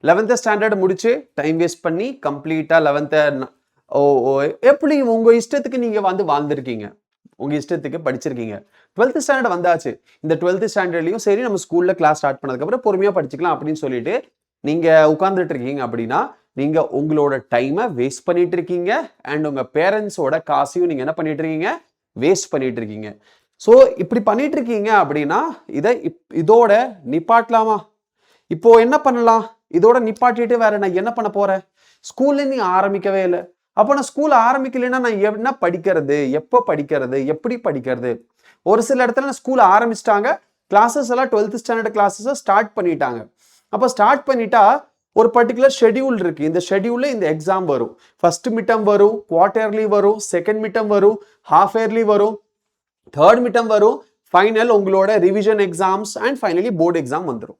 11th standard முடிச்சு time waste பண்ணி கம்ப்ளீட்டா 11th எப்படி உங்க இஷ்டத்துக்கு நீங்க வந்து வாழ்ந்திருக்கீங்க, உங்க இஷ்டத்துக்கு படிச்சிருக்கீங்க. 12th ஸ்டாண்டர்ட் வந்தாச்சு. இந்த 12th ஸ்டாண்டர்ட்லயும் சரி நம்ம ஸ்கூல்ல கிளாஸ் ஸ்டார்ட் பண்ணதுக்கு அப்புறம் பொறுமையா படிச்சுக்கலாம் அப்படின்னு சொல்லிட்டு நீங்க உட்கார்ந்துட்டு இருக்கீங்க அப்படின்னா நீங்க உங்களோட டைமை வேஸ்ட் பண்ணிட்டு இருக்கீங்க அண்ட் உங்க பேரண்ட்ஸோட காசையும் நீங்க என்ன பண்ணிட்டு இருக்கீங்க, வேஸ்ட் பண்ணிட்டு இருக்கீங்க. ஸோ இப்படி பண்ணிட்டு இருக்கீங்க அப்படின்னா இதோட நிப்பாட்டலாமா? இப்போ என்ன பண்ணலாம்? இதோட நிப்பாட்டிட்டு வேற நான் என்ன பண்ண போறேன்? ஸ்கூல்ல நீ ஆரம்பிக்கவே இல்லை. அப்போ நான் ஸ்கூல் ஆரம்பிக்கலைன்னா நான் என்ன படிக்கிறது, எப்போ படிக்கிறது, எப்படி படிக்கிறது? ஒரு சில இடத்துல ஸ்கூல் ஆரம்பிச்சிட்டாங்க, கிளாஸஸ் எல்லாம் 12th ஸ்டாண்டர்ட் கிளாஸஸ் ஸ்டார்ட் பண்ணிட்டாங்க. அப்போ ஸ்டார்ட் பண்ணிட்டா ஒரு பர்டிகுலர் ஷெட்யூல் இருக்கு. இந்த ஷெட்யூல்ல இந்த எக்ஸாம் வரும். ஃபர்ஸ்ட் மிட்டம் வரும், குவார்டர்லி வரும், செகண்ட் மிட்டம் வரும், ஹாஃப் இயர்லி வரும், தேர்ட் மிட்டம் வரும், ஃபைனல் உங்களோட revision exams and finally board exam வந்துடும்.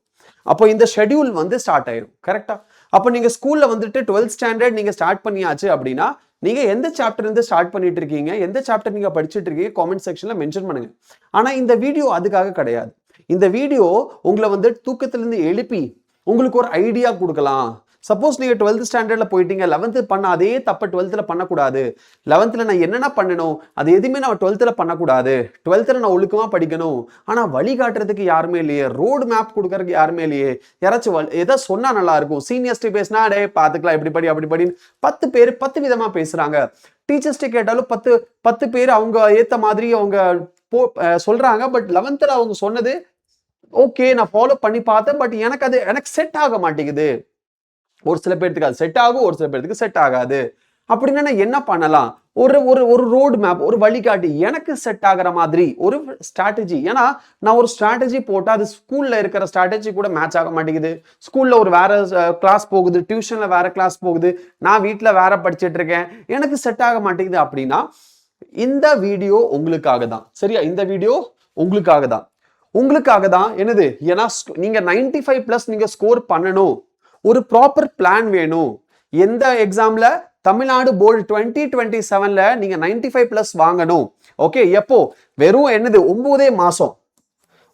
அப்போ இந்த ஷெட்யூல் வந்து ஸ்டார்ட் ஆயிடும். கரெக்டா? அப்போ நீங்க ஸ்கூல்ல வந்துட்டு 12th ஸ்டாண்டர்ட் நீங்க ஸ்டார்ட் பண்ணியாச்சு அப்படின்னா நீங்க எந்த சாப்டர் இருந்து ஸ்டார்ட் பண்ணிட்டு இருக்கீங்க, எந்த சாப்டர் நீங்க படிச்சுட்டு இருக்கீங்க காமெண்ட் செக்ஷன்ல மென்ஷன் பண்ணுங்க. ஆனா இந்த வீடியோ அதுக்காக கிடையாது. இந்த வீடியோ உங்களை வந்து தூக்கத்திலிருந்து எழுப்பி உங்களுக்கு ஒரு ஐடியா கொடுக்கலாம். சப்போஸ் நீங்க 12th ஸ்டாண்டர்ட்ல போயிட்டீங்க, 11th பண்ண அதே தப்ப 12th பண்ணக்கூடாது. 11th நான் என்னென்ன பண்ணணும் அது எதுவுமே நான் 12th பண்ணக்கூடாது. 12th நான் ஒழுக்கமா படிக்கணும். ஆனா வழிகாட்டுறதுக்கு யாருமே இல்லையே, ரோடு மேப் கொடுக்கறதுக்கு யாருமே இல்லையே. யாராச்சும் எதை சொன்னா நல்லா இருக்கும்? சீனியர்ஸ்ட்டு பேசினா டே பாத்துக்கலாம் இப்படி படி அப்படி படின்னு 10 பேர் 10 விதமா பேசுறாங்க. டீச்சர்ஸ்ட்டு கேட்டாலும் 10 பேர் அவங்க ஏத்த மாதிரி அவங்க சொல்றாங்க. பட் 11th அவங்க சொன்னது ஓகே நான் ஃபாலோ பண்ணி பார்த்தேன், பட் எனக்கு செட் ஆக மாட்டேங்குது. ஒரு சில பேருக்கு அது செட் ஆகும், ஒரு சில பேருக்கு செட் ஆகாது. அப்படின்னா நான் என்ன பண்ணலாம்? ஒரு ரோடு மேப், ஒரு வழிகாட்டி எனக்கு செட் ஆகிற மாதிரி ஒரு ஸ்ட்ராட்டஜி. ஏன்னா நான் ஒரு ஸ்ட்ராட்டஜி போட்டால் அது ஸ்கூல்ல இருக்கிற ஸ்ட்ராட்டஜி கூட மேட்ச் ஆக மாட்டேங்குது. ஸ்கூல்ல ஒரு வேற கிளாஸ் போகுது, டியூஷன்ல வேற கிளாஸ் போகுது, நான் வீட்டில் வேற படிச்சுட்டு இருக்கேன், எனக்கு செட் ஆக மாட்டேங்குது. அப்படின்னா இந்த வீடியோ உங்களுக்காக தான். சரியா? இந்த வீடியோ உங்களுக்காக தான். என்னது? ஏன்னா நீங்க 95+ நீங்க ஸ்கோர் பண்ணணும். ஒரு ப்ராப்பர் பிளான் வேணும். எந்த எக்ஸாம்ல? தமிழ்நாடு போர்டு 2027ல நீங்க 95+ வாங்கணும். ஓகே, எப்போ? வெறும் என்னது 9 மாசம்.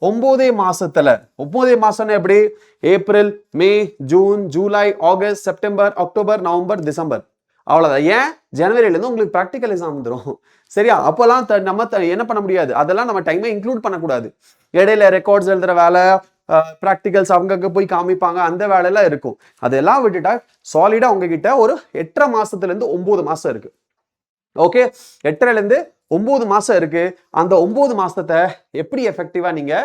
9 மாசத்துல 9 மாசம் எப்படி? April, May, June, July, August, September, October, November, December. அவ்வளவுதான். ஏன்? ஜனவரியில இருந்து உங்களுக்கு ப்ராக்டிக்கல் எக்ஸாம் வந்துடும். சரியா? அப்பெல்லாம் நம்ம என்ன பண்ண முடியாது, அதெல்லாம் நம்ம டைமை இன்க்ளூட் பண்ணக்கூடாது. இடையில ரெக்கார்ட்ஸ் எழுதுற வேலை, ப்ராக்டிகல்ஸ் அவங்க போய் காமிப்பாங்க, அந்த வேலையெல்லாம் இருக்கும். அதெல்லாம் விட்டுட்டா சாலிடா உங்ககிட்ட ஒரு 8.5 மாசத்துல இருந்து 9 மாசம் இருக்கு. ஓகே, 8.5ல இருந்து 9 மாசம் இருக்கு. அந்த 9 மாசத்தை எப்படி எஃபெக்டிவா நீங்க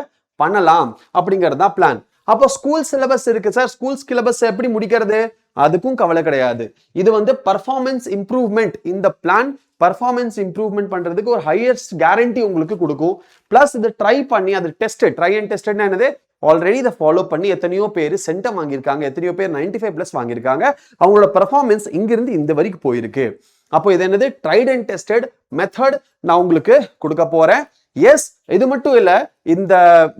பண்ணலாம் அப்படிங்கிறது தான் பிளான். அப்போ ஸ்கூல் சிலபஸ் இருக்கு சார், ஸ்கூல் சிலபஸ் எப்படி முடிக்கிறது? அதுக்கும் கவலை கிடையாது. இது வந்து பர்ஃபார்மன்ஸ் இம்ப்ரூவ்மெண்ட். இந்த பிளான் பர்ஃபார்மன்ஸ் இம்ப்ரூவ்மெண்ட் பண்றதுக்கு ஒரு ஹையஸ்ட் கேரண்டி உங்களுக்கு கொடுக்கும். பிளஸ் இதை ட்ரை பண்ணி அது ட்ரை அண்ட் டெஸ்டட்னா என்னது? ஆல்ரெடி இதை ஃபாலோ பண்ணி எத்தனையோ பேர் சென்டம் வாங்கியிருக்காங்க, எத்தனையோ பேர் 95+ வாங்கியிருக்காங்க. அவங்களோட பர்ஃபார்மன்ஸ் இங்கிருந்து இந்த வரைக்கும் போயிருக்கு. அப்போ இது என்னது? ட்ரைட் அண்ட் டெஸ்டட் மெத்தட் நான் உங்களுக்கு கொடுக்க போறேன். எஸ், இது மட்டும் இல்ல, இந்த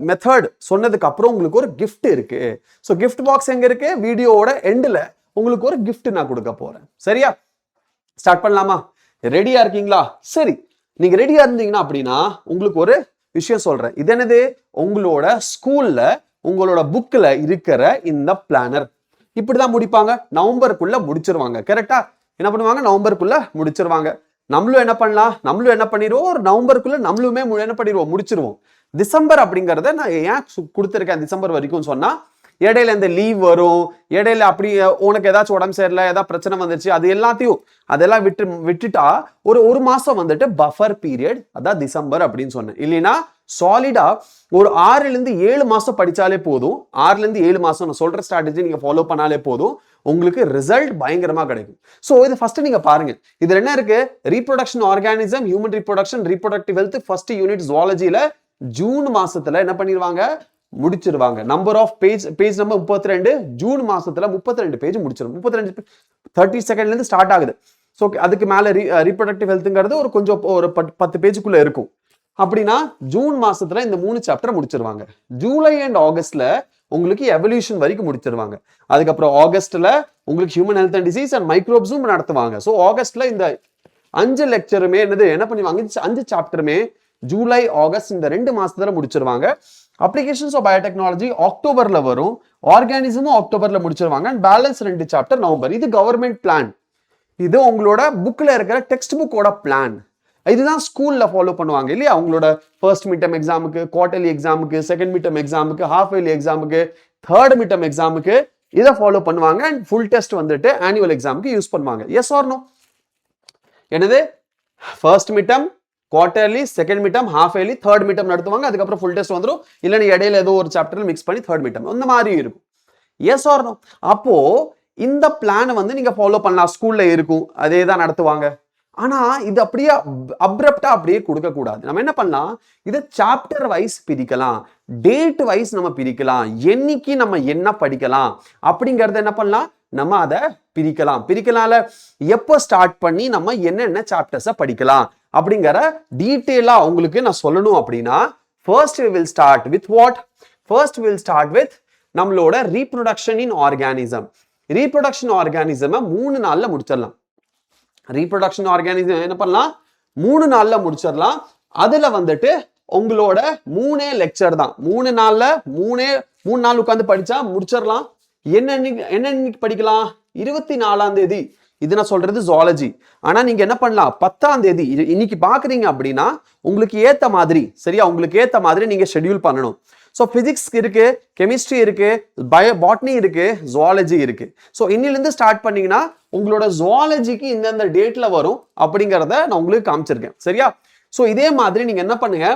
மெத்தட் சொன்னதுக்கு அப்புறம் உங்களுக்கு ஒரு கிஃப்ட் இருக்கு. ஸோ கிஃப்ட் பாக்ஸ் எங்க இருக்கு? வீடியோவோட எண்ட்ல உங்களுக்கு ஒரு கிஃப்ட் நான் கொடுக்க போறேன். சரியா? ஸ்டார்ட் பண்ணலாமா? ரெடியா இருக்கீங்களா? சரி, நீங்க ரெடியா இருந்தீங்கன்னா அப்படின்னா உங்களுக்கு ஒரு விஷயம் சொல்றேன். இது என்னது? உங்களோட ஸ்கூல்ல உங்களோட புக்ல இருக்கிற இந்த பிளானர் இப்படிதான் முடிப்பாங்க. நவம்பருக்குள்ள முடிச்சிருவாங்க. கரெக்டா? என்ன பண்ணுவாங்க? நவம்பருக்குள்ள முடிச்சிருவாங்க. நம்மளும் என்ன பண்ணலாம்? நம்மளும் என்ன பண்ணிடுவோம்? ஒரு நவம்பருக்குள்ள நம்மளுமே என்ன பண்ணிடுவோம்? முடிச்சிருவோம். டிசம்பர் அப்படிங்கறத நான் ஏன் கொடுத்துருக்கேன் டிசம்பர் வரைக்கும் சொன்னா, இடையில இந்த லீவ் வரும், இடையில அப்படி உனக்கு ஏதாச்சும் உடம்பு சரியில்லை, ஏதாவது பிரச்சனை வந்துருச்சு, அதெல்லாம் விட்டுட்டா ஒரு மாசம் வந்துட்டு பஃபர் பீரியட், அதான் டிசம்பர் அப்படின்னு சொன்னேன். இல்லைன்னா சாலிடா ஒரு 6ல இருந்து 7 மாசம் படிச்சாலே போதும். 6ல இருந்து 7 மாசம் நான் சொல்ற ஸ்ட்ராட்டஜி நீங்க ஃபாலோ பண்ணாலே போதும், உங்களுக்கு ரிசல்ட் பயங்கரமா கிடைக்கும். ஸோ இது ஃபர்ஸ்ட் நீங்க பாருங்க. இதுல என்ன இருக்கு? Reproduction organism, human reproduction, reproductive health, first unit ஜுவாலஜில ஜூன் மாசத்துல என்ன பண்ணிடுவாங்க? முடிச்சிருவாங்க. Number of page number 32. ஜூன் மாசத்துல 32 பேஜ் முடிச்சிடும். 32 30 செகண்ட்ல இருந்து ஸ்டார்ட் ஆகுது. ஸோ அதுக்கு மேல ரீப்ரொடக்டிவ் ஹெல்த்ங்கிறது ஒரு கொஞ்சம் ஒரு 10 பேஜுக்குள்ள இருக்கும். அப்படின்னா ஜூன் மாசத்துல இந்த 3 சாப்டர் முடிச்சிருவாங்க. ஜூலை அண்ட் ஆகஸ்ட்ல உங்களுக்கு எவல்யூஷன் வரைக்கும் முடிச்சிருவாங்க. அதுக்கப்புறம் ஆகஸ்ட்ல உங்களுக்கு human health and disease and மைக்ரோப்ஸும் நடத்துவாங்க. ஸோ ஆகஸ்ட்ல இந்த 5 லெக்சருமே என்ன பண்ணுவாங்க? 5 சாப்டருமே ஜூலை ஆகஸ்ட் இந்த 2 மாசத்துல முடிச்சிருவாங்க. அப்ளிகேஷன்ஸ் ஆஃப் பயோடெக்னாலஜி அக்டோபர்ல வரும். ஆர்கானிசமும் அக்டோபர்ல முடிச்சிருவாங்க அண்ட் பேலன்ஸ் 2 சாப்டர் நவம்பர். இது கவர்மெண்ட் பிளான். இது உங்களோட புக்ல இருக்கிற டெக்ஸ்ட் புக்கோட பிளான். இதுதான் ஸ்கூல்ல ஃபாலோ பண்ணுவாங்க இல்லையா? அவங்களோட ஃபர்ஸ்ட் மிட் டர்ம் எக்ஸாமுக்கு, குவார்டர்லி எக்ஸாமுக்கு, செகண்ட் மிட் டர்ம் எக்ஸாமுக்கு, ஹாஃப் இயர்லி எக்ஸாமுக்கு, தேர்ட் மிட் டர்ம் எக்ஸாமுக்கு இதை ஃபாலோ பண்ணுவாங்க அண்ட் ஃபுல் டெஸ்ட் வந்துட்டு ஆனுவல் எக்ஸாமுக்கு யூஸ் பண்ணுவாங்க. Yes or no? என்னது? First mid term, quarterly, second mid term, half yearly, third mid term நடத்துவாங்க. அதுக்கப்புறம் ஃபுல் டெஸ்ட் வந்துடும். இல்லைன்னா இடையில ஏதோ ஒரு சாப்டர் மிக்ஸ் பண்ணி தேர்ட் மிட் டர்ம் அந்த மாதிரி இருக்கும். Yes or no? அப்போ இந்த பிளான் வந்து நீங்க ஃபாலோ பண்ணலாம். ஸ்கூல்ல இருக்கும், அதே தான் நடத்துவாங்க. ஆனா இது அப்படியே அப்ரப்டா அப்படியே கொடுக்க கூடாது. நம்ம என்ன பண்ணலாம், இதை சாப்டர் வைஸ் பிரிக்கலாம், டேட் வைஸ் நம்ம பிரிக்கலாம், என்னைக்கு நம்ம என்ன படிக்கலாம் அப்படிங்கறத என்ன பண்ணலாம், நம்ம அதை பிரிக்கலாம். பிரிக்கலாம்ல, எப்போ ஸ்டார்ட் பண்ணி நம்ம என்னென்ன சாப்டர்ஸை படிக்கலாம் அப்படிங்கிற டீட்டெயிலா உங்களுக்கு நான் சொல்லணும் அப்படின்னா, first we will start with what? First we will start with நம்மளோட reproduction in organism. Reproduction organism 3 நாள்ல முடிச்சிடலாம். ரீப்ரொடக்ஷன் ஆர்கானிசம் என்ன பண்ணலாம், 3 நாள்ல முடிச்சிடலாம். அதுல வந்துட்டு உங்களோட 3 லெக்சர் தான். 3 நாள்ல 3 நாள் உட்காந்து படிச்சா முடிச்சிடலாம். என்ன படிக்கலாம்? 24ஆம் தேதி. இது நான் சொல்றது ஜுவாலஜி. ஆனா நீங்க என்ன பண்ணலாம், 10ஆம் தேதி இன்னைக்கு பாக்குறீங்க அப்படின்னா உங்களுக்கு ஏத்த மாதிரி, சரியா, உங்களுக்கு ஏத்த மாதிரி நீங்க ஷெட்யூல் பண்ணணும். ஸோ பிசிக்ஸ் இருக்கு, கெமிஸ்ட்ரி இருக்கு, பாட்னி இருக்கு, ஜுவாலஜி இருக்கு. ஸோ இன்னிலிருந்து ஸ்டார்ட் பண்ணீங்கன்னா உங்களோட ஜுவாலஜிக்கு இந்தந்த டேட்ல வரும் அப்படிங்கிறத நான் உங்களுக்கு காமிச்சிருக்கேன். சரியா? ஸோ இதே மாதிரி நீங்க என்ன பண்ணுங்க,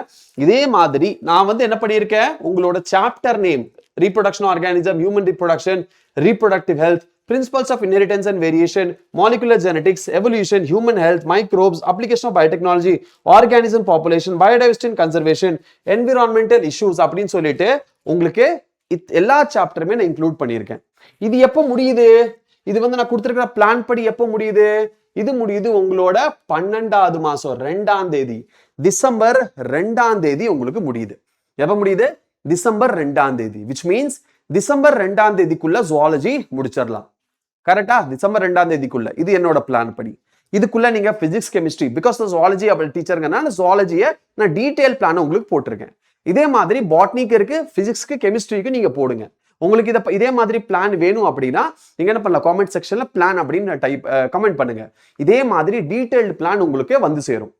இதே மாதிரி நான் வந்து என்ன பண்ணியிருக்கேன், உங்களோட chapter name reproduction organism, human reproduction, reproductive health, principles of inheritance and variation, molecular genetics, evolution, human health, microbes, application of biotechnology, organism population, biodiversity and conservation, environmental issues அப்படின்னு சொல்லிட்டு உங்களுக்கு எல்லா சாப்டருமே நான் இன்க்ளூட் பண்ணியிருக்கேன். இது எப்போ முடியுது? இது வந்து நான் கொடுத்துருக்கிற பிளான் படி எப்போ முடியுது? இது முடியுது உங்களோட 12வது மாசம் 2ஆம் தேதி, டிசம்பர் 2ஆம் தேதி உங்களுக்கு முடியுது. எப்போ முடியுது? டிசம்பர் 2ஆம் தேதி, which means டிசம்பர் 2ஆம் தேதிக்குள்ள ஜுவாலஜி முடிச்சிடலாம். கரெக்டா? டிசம்பர் 2ஆம் தேதிக்குள்ள. இது என்னோட பிளான் படி. இதுக்குள்ள நீங்க பிசிக்ஸ், கெமிஸ்ட்ரி, பிகாஸ் ஜுவாலஜி அப்படி டீச்சருங்கனால ஜுவாலஜியை நான் டீடைல் பிளான் உங்களுக்கு போட்டிருக்கேன். இதே மாதிரி பாட்னிக்கு இருக்கு, பிசிக்ஸ்க்கு, கெமிஸ்ட்ரிக்கு நீங்க போடுங்க. உங்களுக்கு இதே மாதிரி பிளான் வேணும் அப்படின்னா நீங்க என்ன பண்ணலாம், காமெண்ட் செக்ஷன்ல பிளான் அப்படின்னு கமெண்ட் பண்ணுங்க. இதே மாதிரி டீடைல்டு பிளான் உங்களுக்கு வந்து சேரும்.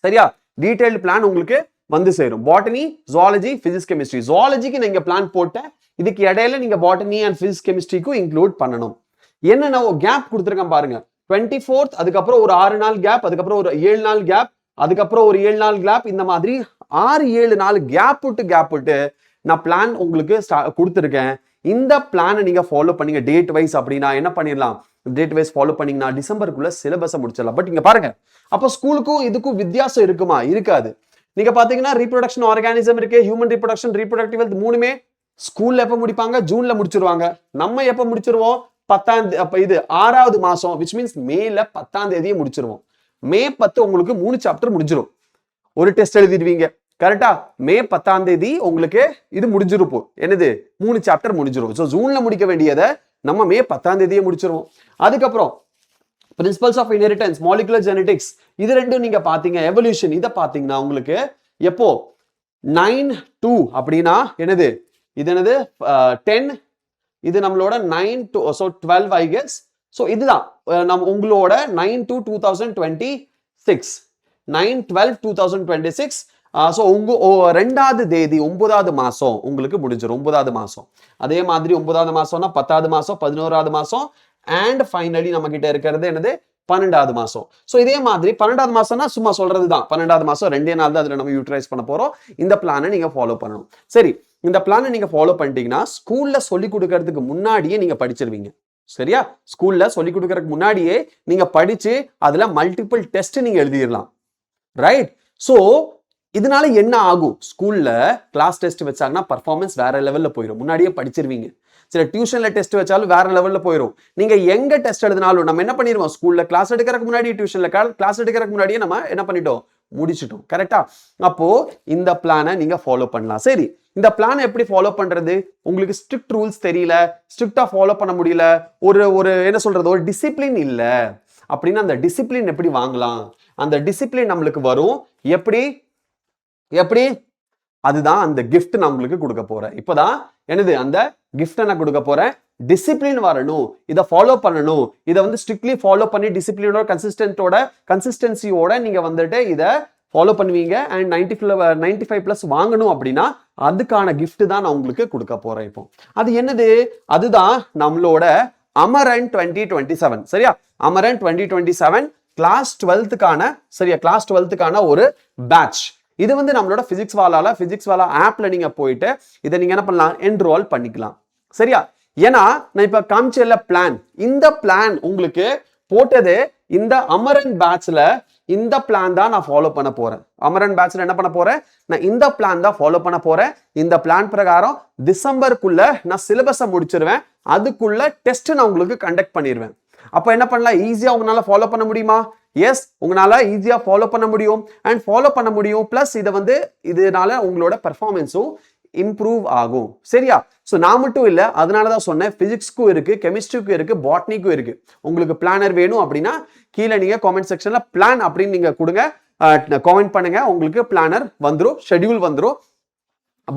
சரியா? டீடைல்டு பிளான் உங்களுக்கு வந்து சேரும். Botany, zoology, physics, chemistry. ஜுவாலஜிக்கு நீங்க பிளான் போட்ட இதுக்கு இடையில நீங்க பாட்டனி அண்ட் பிசிக்ஸ், கெமிஸ்ட்ரிக்கும் இன்க்ளூட் பண்ணணும். என்னன்னா கேப் கொடுத்துருக்கேன் பாருங்க, 24th, அதுக்கப்புறம் ஒரு 6 நாள் கேப், அதுக்கப்புறம் ஒரு 7 நாள் கேப், அதுக்கப்புறம் ஒரு 7 நாள் கேப், இந்த மாதிரி 6-7 நாள் கேப் விட்டு நான் பிளான் உங்களுக்கு கொடுத்துருக்கேன். இந்த பிளானை நீங்க ஃபாலோ பண்ணீங்க டேட் வைஸ் அப்படின்னா என்ன பண்ணிடலாம், டேட் வைஸ் ஃபாலோ பண்ணீங்கன்னா டிசம்பருக்குள்ள சிலபஸை முடிச்சிடலாம். பட் இங்க பாருங்க, அப்போ ஸ்கூலுக்கும் இதுக்கும் வித்தியாசம் இருக்குமா? இருக்காது. நீங்க பாத்தீங்கன்னா ரீப்ரொடக்ஷன் ஆர்கானிசம் இருக்கு, ஹியூமன் ரீப்ரொடக்ஷன், ரீப்ரொடக்டிவ் ஹெல்த், மூணுமே ஸ்கூல்ல எப்ப முடிப்பாங்க? ஜூன்ல முடிச்சிருவாங்க. நம்ம எப்ப முடிச்சிருவோம்? 6வது மாசம், which means மேல 10ஆம் தேதியே முடிச்சிருவோம். மே 10 உங்களுக்கு 3 சாப்டர் முடிஞ்சிரும். ஒரு டெஸ்ட் எழுதிடுவீங்க. கரெக்டா? மே 10ஆம் தேதி உங்களுக்கு இது முடிஞ்சிருப்போம். என்னது? 3 சாப்டர் முடிஞ்சிரும். ஸோ ஜூன்ல முடிக்க வேண்டியதை நம்ம மே 10ஆம் தேதியே முடிச்சிருவோம். அதுக்கப்புறம் principles of inheritance, molecular genetics, இது ரெண்டும் நீங்க பாத்தீங்க. எவல்யூஷன் இதை பாத்தீங்கன்னா உங்களுக்கு எப்போ 9-2 அப்படின்னா என்னது? இது என்னது? 10, இது நம்மளோட 9 to 12 I guess. ஸோ இதுதான் நம்ம உங்களோட 9-2-2026, 9-12-2026. ஸோ உங்க 2ஆவது தேதி 9வது மாசம் உங்களுக்கு முடிஞ்சிடும். 9வது மாசம். அதே மாதிரி 9வது மாசம்னா 10வது மாசம், 11வது மாசம், அண்ட் ஃபைனலி நம்ம கிட்ட இருக்கிறது என்னது? 12வது மாசம். ஸோ இதே மாதிரி 12வது மாசம்னா சும்மா சொல்றது தான். 12வது மாசம் 2 நாள் தான் அதுல நம்ம யூட்டிலைஸ் பண்ண போறோம். இந்த பிளானை நீங்க ஃபாலோ பண்ணணும். சரி, இந்த பிளானை நீங்க ஃபாலோ பண்ணிட்டீங்கன்னா ஸ்கூல்ல சொல்லி கொடுக்கறதுக்கு முன்னாடியே நீங்க படிச்சிருவீங்க. சரியா? ஸ்கூல்ல சொல்லி கொடுக்கறதுக்கு முன்னாடியே நீங்க படிச்சு அதுல மல்டிபிள் டெஸ்ட் நீங்க எழுதிடலாம். ரைட்? ஸோ இதனால என்ன ஆகும்? ஸ்கூல்ல கிளாஸ் டெஸ்ட் வச்சாங்கன்னா பர்ஃபார்மன்ஸ் வேற லெவல்ல போயிடும். முன்னாடியே படிச்சிருவீங்க. சில டியூஷன்ல டெஸ்ட் வச்சாலும் வேற லெவல்ல போயிடும். நீங்க எங்க டெஸ்ட் எழுதினாலும் நம்ம என்ன பண்ணிடுவோம், ஸ்கூல்ல கிளாஸ் எடுக்கிறதுக்கு முன்னாடி, டியூஷன்ல கிளாஸ் எடுக்கிறதுக்கு முன்னாடியே நம்ம என்ன பண்ணிட்டோம், முடிச்சிட்டோம். கரெக்டா? அப்போ இந்த பிளானை நீங்க ஃபாலோ பண்ணலாம். சரி, இந்த பிளானை எப்படி ஃபாலோ பண்றது? உங்களுக்கு ஸ்ட்ரிக்ட் ரூல்ஸ் தெரியல, ஸ்ட்ரிக்டா ஃபாலோ பண்ண முடியல, ஒரு என்ன சொல்றது, ஒரு டிசிப்ளின் இல்ல அப்படின்னா அந்த டிசிப்ளின் எப்படி வாங்கலாம்? அந்த டிசிப்ளின் நம்மளுக்கு வரும் எப்படி? அதுதான் அந்த gift நான் உங்களுக்கு கொடுக்க போறேன். இப்போதான் என்னது அந்த gift நான் கொடுக்க போறேன். டிசிப்ளின் வரணும், இதை ஃபாலோ பண்ணணும், இதை வந்து ஸ்ட்ரிக்ட்லி ஃபாலோ பண்ணி டிசிப்ளினோட கன்சிஸ்டன்சியோட நீங்க வந்துட்டு இதை ஃபாலோ பண்ணுவீங்க அண்ட் 95+ வாங்கணும் அப்படின்னா அதுக்கான gift தான் நான் உங்களுக்கு கொடுக்க போறேன். இப்போ அது என்னது? அதுதான் நம்மளோட அமரன் 2027. சரியா? அமரன் 2027 கிளாஸ் 12க்கான சரியா கிளாஸ் 12க்கான ஒரு பேட்ச். இது வந்து நம்மளோட பிசிக்ஸ் வாலா ஆப்ல நீங்க போயிட்டு இதை நீங்க என்ன பண்ணலாம், என்ரோல் பண்ணிக்கலாம். சரியா? ஏன்னா நான் இப்ப காமிச்சல பிளான், இந்த பிளான் உங்களுக்கு போட்டது இந்த அமரன் பேட்ச்ல. இந்த பிளான் தான் நான் ஃபாலோ பண்ண போறேன். அமரன் பேட்ச்ல என்ன பண்ண போறேன், நான் இந்த பிளான் தான் ஃபாலோ பண்ண போறேன். இந்த பிளான் பிரகாரம் டிசம்பருக்குள்ள நான் சிலபஸை முடிச்சிருவேன். அதுக்குள்ள டெஸ்ட் நான் உங்களுக்கு கண்டக்ட் பண்ணிடுவேன். அப்ப என்ன பண்ணலாம், ஈஸியா உங்களால ஃபாலோ பண்ண முடியுமா? எஸ், உங்களால ஈஸியா ஃபாலோ பண்ண முடியும். அண்ட் ஃபாலோ பண்ண முடியும் பிளஸ் இதை வந்து இதனால உங்களோட பெர்ஃபார்மன்ஸும் இம்ப்ரூவ் ஆகும். சரியா? ஸோ நான் மட்டும் இல்லை, அதனாலதான் சொன்னேன், பிசிக்ஸ்க்கும் இருக்கு, கெமிஸ்ட்ரிக்கும் இருக்கு, பாட்னிக்கும் இருக்கு. உங்களுக்கு பிளானர் வேணும் அப்படின்னா கீழே நீங்க காமெண்ட் செக்ஷன்ல பிளான் அப்படின்னு நீங்க கொடுங்க, காமெண்ட் பண்ணுங்க, உங்களுக்கு பிளானர் வந்துடும், ஷெட்யூல் வந்துடும்.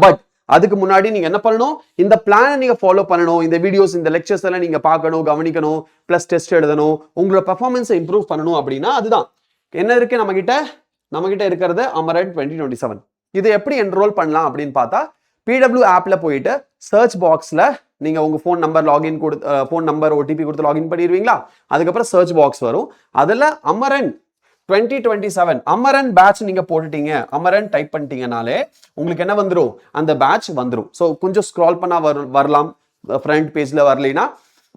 பட் அதுக்கு முன்னாடி நீங்க என்ன பண்ணணும், இந்த பிளானை நீங்க ஃபாலோ பண்ணணும். இந்த வீடியோஸ், இந்த லெக்சர்ஸ் எல்லாம் நீங்க பார்க்கணும், கவனிக்கணும், பிளஸ் டெஸ்ட் எழுதணும், உங்களோட பெர்ஃபார்மன்ஸை இம்ப்ரூவ் பண்ணணும். அப்படின்னா அதுதான் என்ன இருக்கு நம்ம கிட்ட இருக்கிறது அமரன் 2027. இது எப்படி என்ரோல் பண்ணலாம் அப்படின்னு பார்த்தா, PW ஆப்ல போயிட்டு சர்ச் பாக்ஸ்ல நீங்க உங்க phone number login phone number OTP கொடுத்து லாகின் பண்ணிடுவீங்களா? அதுக்கப்புறம் சர்ச் பாக்ஸ் வரும். அதுல அமரன் 2027 அமரன் பேட்ச் நீங்க போட்டுட்டீங்க, அமரன் டைப் பண்ணிட்டீங்கனாலே உங்களுக்கு என்ன வந்துடும், அந்த பேட்ச் வந்துடும். ஸோ கொஞ்சம் ஸ்க்ரால் பண்ணா வரலாம், ஃப்ரண்ட் பேஜ்ல வரலைன்னா.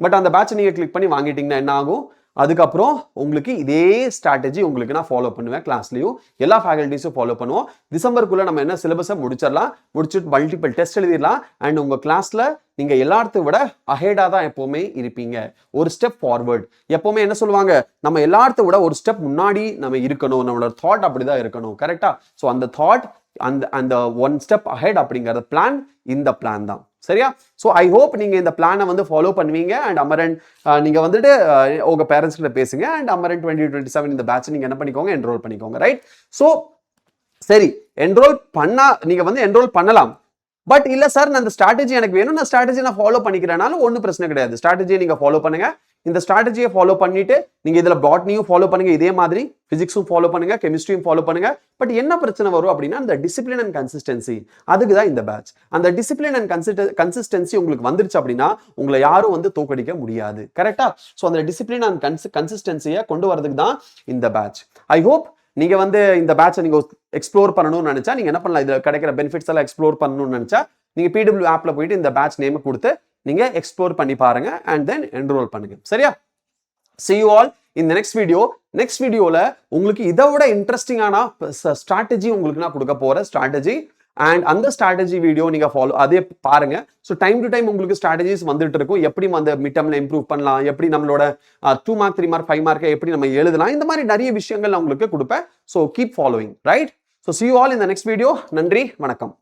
பட் அந்த பேட்ச் நீங்க கிளிக் பண்ணி வாங்கிட்டீங்கன்னா என்ன ஆகும், அதுக்கப்புறம் உங்களுக்கு இதே ஸ்ட்ராட்டஜி உங்களுக்கு நான் ஃபாலோ பண்ணுவேன். கிளாஸ்லையும் எல்லா ஃபேக்கல்டிஸும் ஃபாலோ பண்ணுவோம். டிசம்பருக்குள்ள நம்ம என்ன சிலபஸை முடிச்சுட்டு மல்டிபிள் டெஸ்ட் எழுதிடலாம். அண்ட் உங்க கிளாஸ்ல நீங்க எல்லாத்தையும் விட அஹெடா தான் எப்பவுமே இருப்பீங்க, ஒரு ஸ்டெப் ஃபார்வர்ட். எப்பவுமே என்ன சொல்லுவாங்க, நம்ம எல்லாத்தையும் விட ஒரு ஸ்டெப் முன்னாடி நம்ம இருக்கணும், நம்மளோட தாட் அப்படிதான் இருக்கணும். கரெக்டா? ஸோ அந்த தாட், அந்த ஒன் ஸ்டெப் அஹெட் அப்படிங்கிற பிளான் இந்த பிளான் தான். சரியா? ஸோ ஐ ஹோப் நீங்க இந்த பிளானை வந்து ஃபாலோ பண்ணுவீங்க. அண்ட் அமரன் நீங்க வந்துட்டு உங்க பேரண்ட்ஸ் கிட்ட பேசுங்க. அண்ட் அமரன் 2027 இந்த பேட்ச் நீங்க என்ன பண்ணிக்கோங்க, என்ரோல் பண்ணிக்கோங்க. ரைட்? ஸோ சரி, நீங்க வந்து என்ரோல் பண்ணலாம். பட் இல்ல சார், நான் இந்த ஸ்ட்ராட்டஜி எனக்கு வேணும், நான் ஸ்ட்ராட்டஜி நான் ஃபாலோ பண்ணிக்கிறேனாலும் ஒன்றும் பிரச்சனை கிடையாது. ஸ்ட்ராட்டஜியை நீங்க ஃபாலோ பண்ணுங்க. இந்த ஸ்ட்ராட்டஜியை ஃபாலோ பண்ணிட்டு நீங்க இதுல பாட்னியும் ஃபாலோ பண்ணுங்க, இதே மாதிரி பிசிக்ஸும் ஃபாலோ பண்ணுங்க, கெமிஸ்ட்ரியும் ஃபாலோ பண்ணுங்க. பட் என்ன பிரச்சனை வரும் அப்படின்னா, அந்த டிசிப்ளின் அண்ட் கன்சிஸ்டன்சி, அதுக்கு தான் இந்த பேட்ச். அந்த டிசிப்ளின் அண்ட் கன்சிஸ்டன்சி உங்களுக்கு வந்துருச்சு அப்படின்னா உங்களை யாரும் வந்து தோக்கடிக்க முடியாது. கரெக்டா? ஸோ அந்த டிசிப்ளின் அண்ட் கன்சிஸ்டன்சியை கொண்டு வரதுக்கு தான் இந்த பேட்ச். ஐ ஹோப் நீங்க வந்து இந்த பேட்சை நீங்க எக்ஸ்ப்ளோர் பண்ணணும்னு நினைச்சா நீங்க என்ன பண்ணலாம், இதுல கிடைக்கிற பெனிஃபிட்ஸ் எல்லாம் எக்ஸ்ப்ளோர் பண்ணணும்னு நினைச்சா நீங்க PW ஆப்ல போயிட்டு இந்த பேட்ச் நேம் கொடுத்து நீங்க எக்ஸ்ப்ளோர் பண்ணி பாருங்க அண்ட் தென் என்ரோல் பண்ணுங்க. சரியா? see you all in the next video. Next வீடியோல உங்களுக்கு இதை விட இன்ட்ரெஸ்டிங்கான ஸ்ட்ராட்டஜி உங்களுக்கு நான் கொடுக்க போறேன், ஸ்ட்ராட்டஜி. அண்ட் அந்த ஸ்ட்ராட்டஜி வீடியோ நீங்க ஃபாலோ அதே பாருங்க. ஸோ டைம் டு டைம் உங்களுக்கு ஸ்ட்ராட்டஜிஸ் வந்துட்டு இருக்கும். எப்படி அந்த மிட் டர்ம்ல இம்ப்ரூவ் பண்ணலாம், எப்படி நம்மளோட 2 மார்க் 3 மார்க் 5 மார்க்கை எப்படி நம்ம எழுதலாம், இந்த மாதிரி நிறைய விஷயங்கள் நான் உங்களுக்கு கொடுப்பேன். So keep following. Right? So see you all in the next video. நன்றி, வணக்கம்.